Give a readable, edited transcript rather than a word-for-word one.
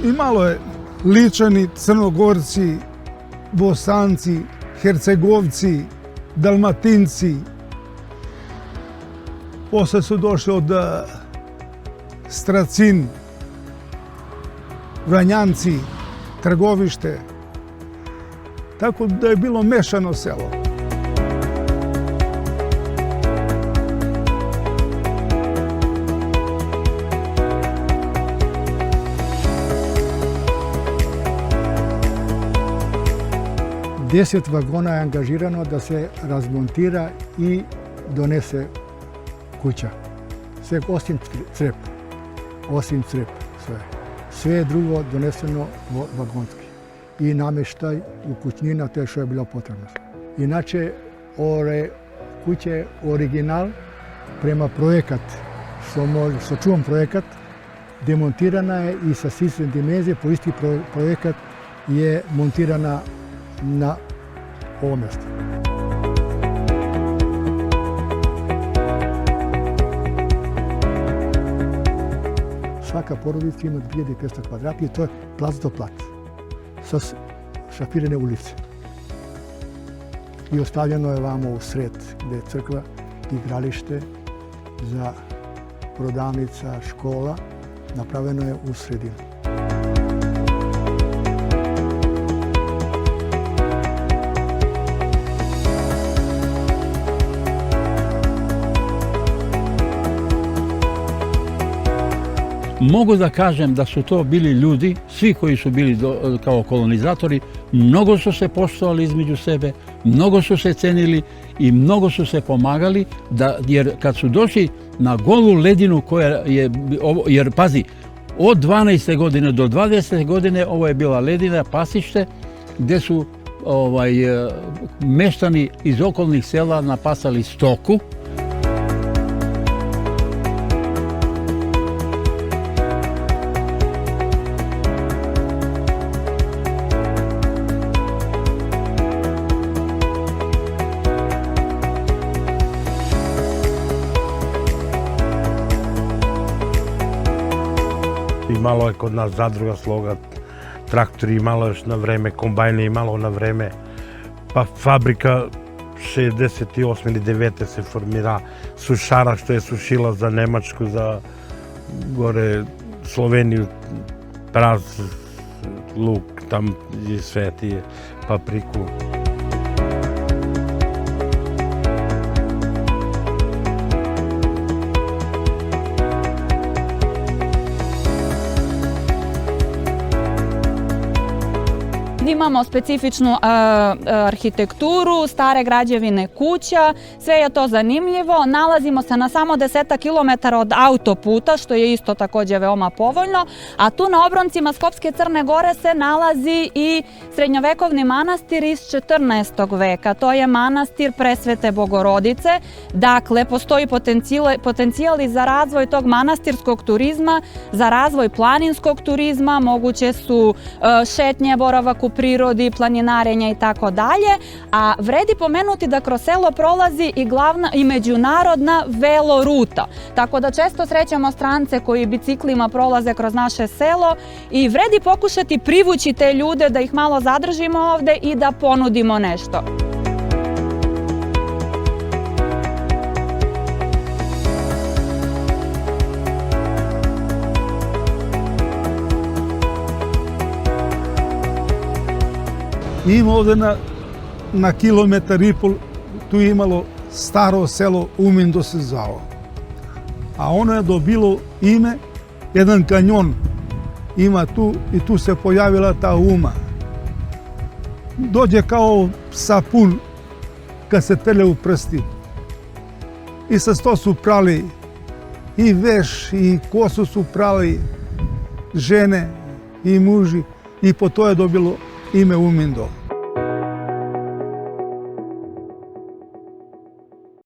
I malo je Ličani, Crnogorci, Bosanci, Hercegovci, Dalmatinci. Posle su došli od Stracin, Vranjanci, Trgovište. Tako da je bilo mešano selo. Deset vagona je angažirano da se razmontira i donese kuća. Sve osim crep. Osim crep sve. Sve je drugo doneseno vagonski. I namještaj u kućnina, to je što je bilo potrebno. Inače, ove kuće original prema projekat, što čuvam projekat, demontirana je i sa sistem dimenzije po isti projekat je montirana na ovo mjesto. Svaka porodica ima 2500 kvadrata i to je plac do plac sa šafirane ulice. I ostavljeno je vamo u sred gdje je crkva, igralište za prodavnica, škola, napravljeno je u sredinu. Mogu da kažem da su to bili ljudi, svi koji su bili kao kolonizatori, mnogo su se poštovali između sebe, mnogo su se cenili i mnogo su se pomagali, jer kad su došli na golu ledinu koja je, jer pazi, od 12. godine do 20. godine ovo je bila ledina, pasište, gdje su meštani iz okolnih sela napasali stoku. Imalo je kod nas zadruga sloga, traktori, imalo još na vreme, kombajne imalo na vreme, pa fabrika 68. ili 9. se formira, sušara što je sušila za Nemačku, za gore Sloveniju, praz, luk, tam i sve ti papriku. Imamo specifičnu arhitekturu, stare građevine kuća, sve je to zanimljivo. Nalazimo se na samo 10 km od autoputa, što je isto također veoma povoljno, a tu na obroncima Skopske Crne Gore se nalazi i srednjovekovni manastir iz 14. veka. To je manastir Presvete Bogorodice. Dakle, postoji potencijal i za razvoj tog manastirskog turizma, za razvoj planinskog turizma, moguće su šetnje, boravak u prirodi, planinarenja i tako dalje, a vredi pomenuti da kroz selo prolazi i glavna i međunarodna veloruta. Tako da često srećemo strance koji biciklima prolaze kroz naše selo i vredi pokušati privući te ljude da ih malo zadržimo ovde i da ponudimo nešto. Ima ovdje na kilometar i pol, tu je imalo staro selo Umindo se zvao. A ono je dobilo ime, jedan kanjon ima tu i tu se pojavila ta Uma. Dođe kao sapun kad se tele u prsti. I sa sto su prali i veš i kosu su prali žene i muži i po to je dobilo ime Umindo.